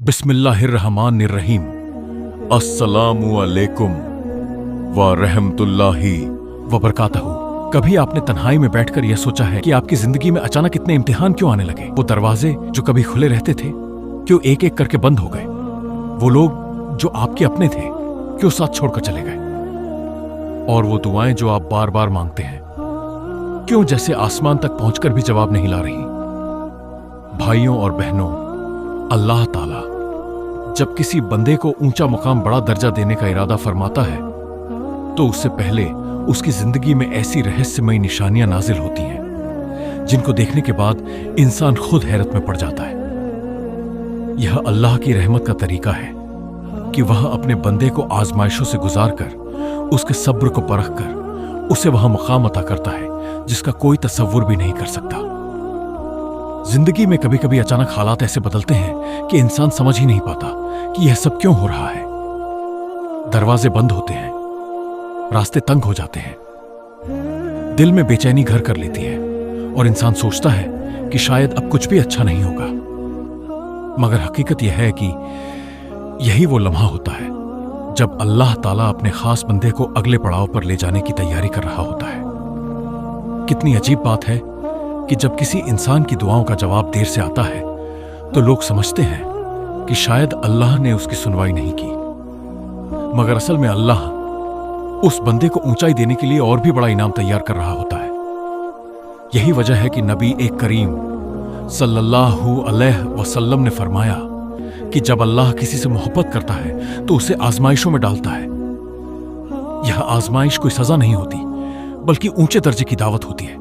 बिस्मिल्लाहिर्रहमानिर्रहीम। अस्सलामु अलैकुम व रहमतुल्लाहि व बरकातहू। कभी आपने तन्हाई में बैठकर यह सोचा है कि आपकी जिंदगी में अचानक इतने इम्तिहान क्यों आने लगे? वो दरवाजे जो कभी खुले रहते थे क्यों एक एक करके बंद हो गए? वो लोग जो आपके अपने थे क्यों साथ छोड़कर चले गए? और वो दुआएं जो आप बार बार मांगते हैं क्यों जैसे आसमान तक पहुंचकर भी जवाब नहीं ला रही? भाइयों और बहनों, अल्लाह ताला जब किसी बंदे को ऊंचा मुकाम, बड़ा दर्जा देने का इरादा फरमाता है तो उससे पहले उसकी जिंदगी में ऐसी रहस्यमयी निशानियां नाजिल होती हैं जिनको देखने के बाद इंसान खुद हैरत में पड़ जाता है। यह अल्लाह की रहमत का तरीका है कि वह अपने बंदे को आजमाइशों से गुजारकर उसके सब्र को परखकर उसे वह मुकाम अता करता है जिसका कोई तसव्वुर भी नहीं कर सकता। जिंदगी में कभी कभी अचानक हालात ऐसे बदलते हैं कि इंसान समझ ही नहीं पाता कि यह सब क्यों हो रहा है। दरवाजे बंद होते हैं, रास्ते तंग हो जाते हैं, दिल में बेचैनी घर कर लेती है और इंसान सोचता है कि शायद अब कुछ भी अच्छा नहीं होगा। मगर हकीकत यह है कि यही वो लम्हा होता है जब अल्लाह ताला अपने खास बंदे को अगले पड़ाव पर ले जाने की तैयारी कर रहा होता है। कितनी अजीब बात है कि जब किसी इंसान की दुआओं का जवाब देर से आता है तो लोग समझते हैं कि शायद अल्लाह ने उसकी सुनवाई नहीं की, मगर असल में अल्लाह उस बंदे को ऊंचाई देने के लिए और भी बड़ा इनाम तैयार कर रहा होता है। यही वजह है कि नबी एक करीम सल्लल्लाहु अलैहि वसल्लम ने फरमाया कि जब अल्लाह किसी से मोहब्बत करता है तो उसे आजमाइशों में डालता है। यह आजमाइश कोई सजा नहीं होती बल्कि ऊंचे दर्जे की दावत होती है।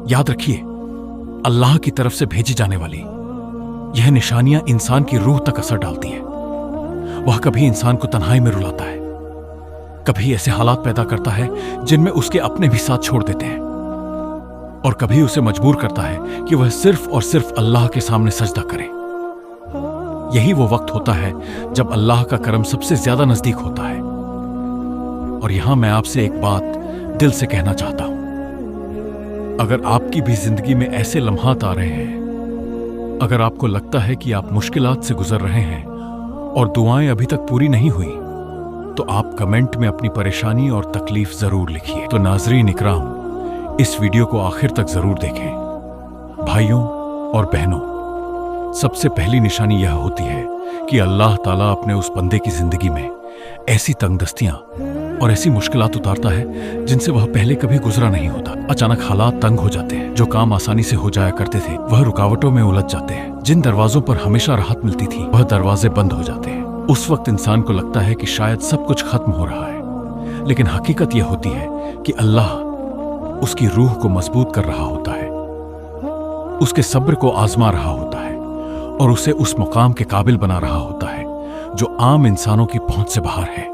याद रखिए, अल्लाह की तरफ से भेजी जाने वाली यह निशानियां इंसान की रूह तक असर डालती है। वह कभी इंसान को तन्हाई में रुलाता है, कभी ऐसे हालात पैदा करता है जिनमें उसके अपने भी साथ छोड़ देते हैं, और कभी उसे मजबूर करता है कि वह सिर्फ और सिर्फ अल्लाह के सामने सजदा करे। यही वो वक्त होता है जब अल्लाह का करम सबसे ज्यादा नजदीक होता है। और यहां मैं आपसे एक बात दिल से कहना चाहता हूं, अगर आपकी भी जिंदगी में ऐसे लम्हात आ रहे हैं, अगर आपको लगता है कि आप मुश्किलात से गुजर रहे हैं और दुआएं अभी तक पूरी नहीं हुई, तो आप कमेंट में अपनी परेशानी और तकलीफ जरूर लिखिए। तो नाज़रीन इकराम, इस वीडियो को आखिर तक जरूर देखें। भाइयों और बहनों, सबसे पहली निशानी यह होती है कि अल्लाह ताला अपने उस बंदे की जिंदगी में ऐसी तंगदस्तियां और ऐसी मुश्किलात उतारता है जिनसे वह पहले कभी गुजरा नहीं होता। अचानक हालात तंग हो जाते हैं, जो काम आसानी से हो जाया करते थे वह रुकावटों में उलझ जाते हैं। जिन दरवाजों पर हमेशा राहत मिलती थी वह दरवाजे बंद हो जाते हैं। उस वक्त इंसान को लगता है कि शायद सब कुछ खत्म हो रहा है, लेकिन हकीकत यह होती है कि अल्लाह उसकी रूह को मजबूत कर रहा होता है, उसके सब्र को आजमा रहा होता है और उसे उस मुकाम के काबिल बना रहा होता है जो आम इंसानों की पहुंच से बाहर है।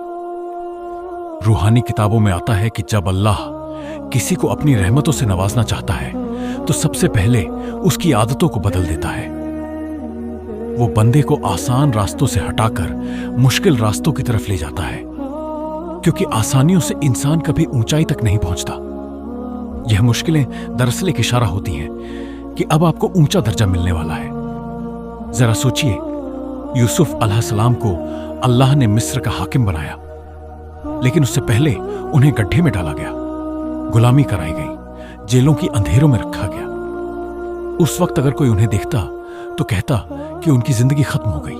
रूहानी किताबों में आता है कि जब अल्लाह किसी को अपनी रहमतों से नवाजना चाहता है तो सबसे पहले उसकी आदतों को बदल देता है। वो बंदे को आसान रास्तों से हटाकर मुश्किल रास्तों की तरफ ले जाता है, क्योंकि आसानियों से इंसान कभी ऊंचाई तक नहीं पहुंचता। यह मुश्किलें दरअसल एक इशारा होती हैं कि अब आपको ऊंचा दर्जा मिलने वाला है। जरा सोचिए, यूसुफ अलैहिस्सलाम को अल्लाह ने मिस्र का हाकिम बनाया, लेकिन उससे पहले उन्हें गड्ढे में डाला गया, गुलामी कराई गई, जेलों की अंधेरों में रखा गया। उस वक्त अगर कोई उन्हें देखता तो कहता कि उनकी जिंदगी खत्म हो गई,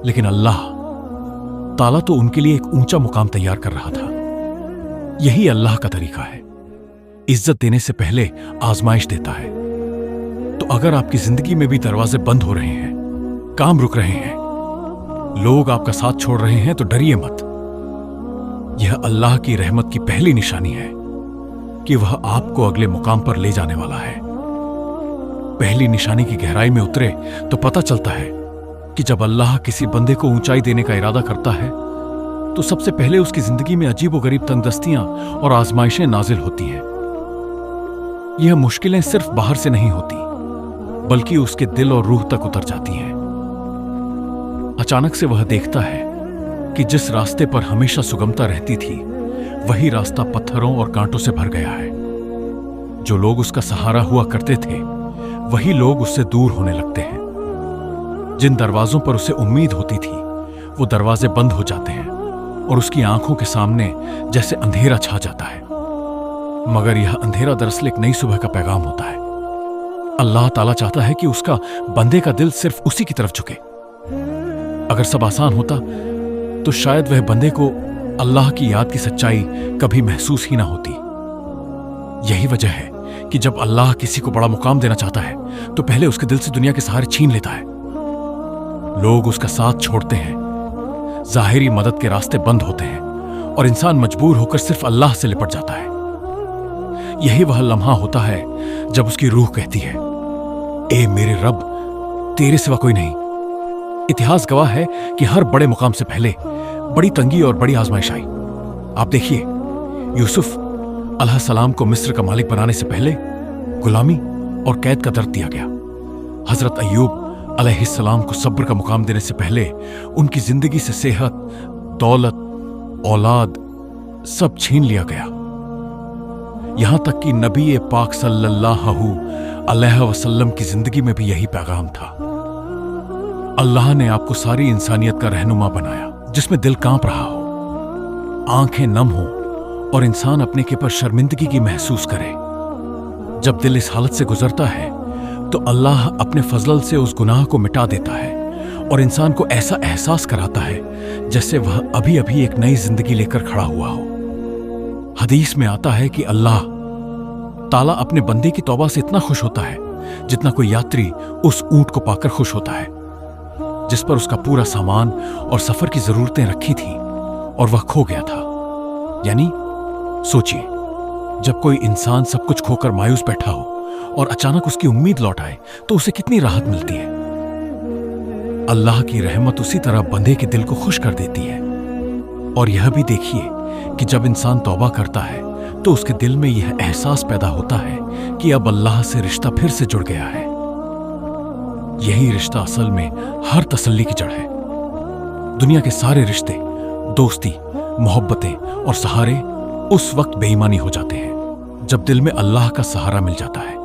लेकिन अल्लाह ताला तो उनके लिए एक ऊंचा मुकाम तैयार कर रहा था। यही अल्लाह का तरीका है, इज्जत देने से पहले आजमाइश देता है। तो अगर आपकी जिंदगी में भी दरवाजे बंद हो रहे हैं, काम रुक रहे हैं, लोग आपका साथ छोड़ रहे हैं, तो डरिए मत। यह अल्लाह की रहमत की पहली निशानी है कि वह आपको अगले मुकाम पर ले जाने वाला है। पहली निशानी की गहराई में उतरे तो पता चलता है कि जब अल्लाह किसी बंदे को ऊंचाई देने का इरादा करता है तो सबसे पहले उसकी जिंदगी में अजीबोगरीब तंगदस्तियां और आजमाइशें नाजिल होती हैं। यह मुश्किलें सिर्फ बाहर से नहीं होती बल्कि उसके दिल और रूह तक उतर जाती हैं। अचानक से वह देखता है कि जिस रास्ते पर हमेशा सुगमता रहती थी वही रास्ता पत्थरों और कांटों से भर गया है। जो लोग उसका सहारा हुआ करते थे वही लोग उससे दूर होने लगते हैं। जिन दरवाजों पर उसे उम्मीद होती थी वो दरवाजे बंद हो जाते हैं और उसकी आंखों के सामने जैसे अंधेरा छा जाता है। मगर यह अंधेरा दरअसल एक नई सुबह का पैगाम होता है। अल्लाह ताला चाहता है कि उसका बंदे का दिल सिर्फ उसी की तरफ झुके। अगर सब आसान होता तो शायद वह बंदे को अल्लाह की याद की सच्चाई कभी महसूस ही ना होती। यही वजह है कि जब अल्लाह किसी को बड़ा मुकाम देना चाहता है तो पहले उसके दिल से दुनिया के सहारे छीन लेता है। लोग उसका साथ छोड़ते हैं, जाहिरी मदद के रास्ते बंद होते हैं और इंसान मजबूर होकर सिर्फ अल्लाह से लिपट जाता है। यही वह लम्हा होता है जब उसकी रूह कहती है, ए मेरे रब, तेरे सिवा कोई नहीं। इतिहास गवाह है कि हर बड़े मुकाम से पहले बड़ी तंगी और बड़ी आजमाइश आई। आप देखिए, यूसुफ अलैहिस्सलाम को मिस्र का मालिक बनाने से पहले गुलामी और कैद का दर्द दिया गया। हजरत अय्यूब अलैहिस्सलाम को सब्र का मुकाम देने से पहले उनकी जिंदगी से सेहत, दौलत, औलाद सब छीन लिया गया। यहां तक कि नबी पाक सल्लल्लाहु अलैहि वसल्लम की जिंदगी में भी यही पैगाम था। अल्लाह ने आपको सारी इंसानियत का रहनुमा बनाया, जिसमें दिल कांप रहा हो, आंखें नम हो और इंसान अपने के पर शर्मिंदगी की महसूस करे। जब दिल इस हालत से गुजरता है तो अल्लाह अपने फजल से उस गुनाह को मिटा देता है और इंसान को ऐसा एहसास कराता है जैसे वह अभी अभी एक नई जिंदगी लेकर खड़ा हुआ हो। हदीस में आता है कि अल्लाह ताला अपने बंदे की तौबा से इतना खुश होता है जितना कोई यात्री उस ऊंट को पाकर खुश होता है जिस पर उसका पूरा सामान और सफर की जरूरतें रखी थी और वह खो गया था। यानी सोचिए, जब कोई इंसान सब कुछ खोकर मायूस बैठा हो और अचानक उसकी उम्मीद लौट आए तो उसे कितनी राहत मिलती है। अल्लाह की रहमत उसी तरह बंदे के दिल को खुश कर देती है। और यह भी देखिए कि जब इंसान तौबा करता है तो उसके दिल में यह एहसास पैदा होता है कि अब अल्लाह से रिश्ता फिर से जुड़ गया है। यही रिश्ता असल में हर तसल्ली की जड़ है। दुनिया के सारे रिश्ते, दोस्ती, मोहब्बतें और सहारे उस वक्त बेईमानी हो जाते हैं जब दिल में अल्लाह का सहारा मिल जाता है,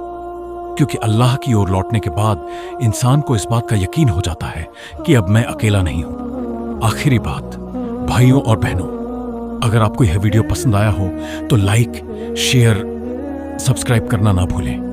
क्योंकि अल्लाह की ओर लौटने के बाद इंसान को इस बात का यकीन हो जाता है कि अब मैं अकेला नहीं हूं। आखिरी बात, भाइयों और बहनों, अगर आपको यह वीडियो पसंद आया हो तो लाइक, शेयर, सब्सक्राइब करना ना भूलें।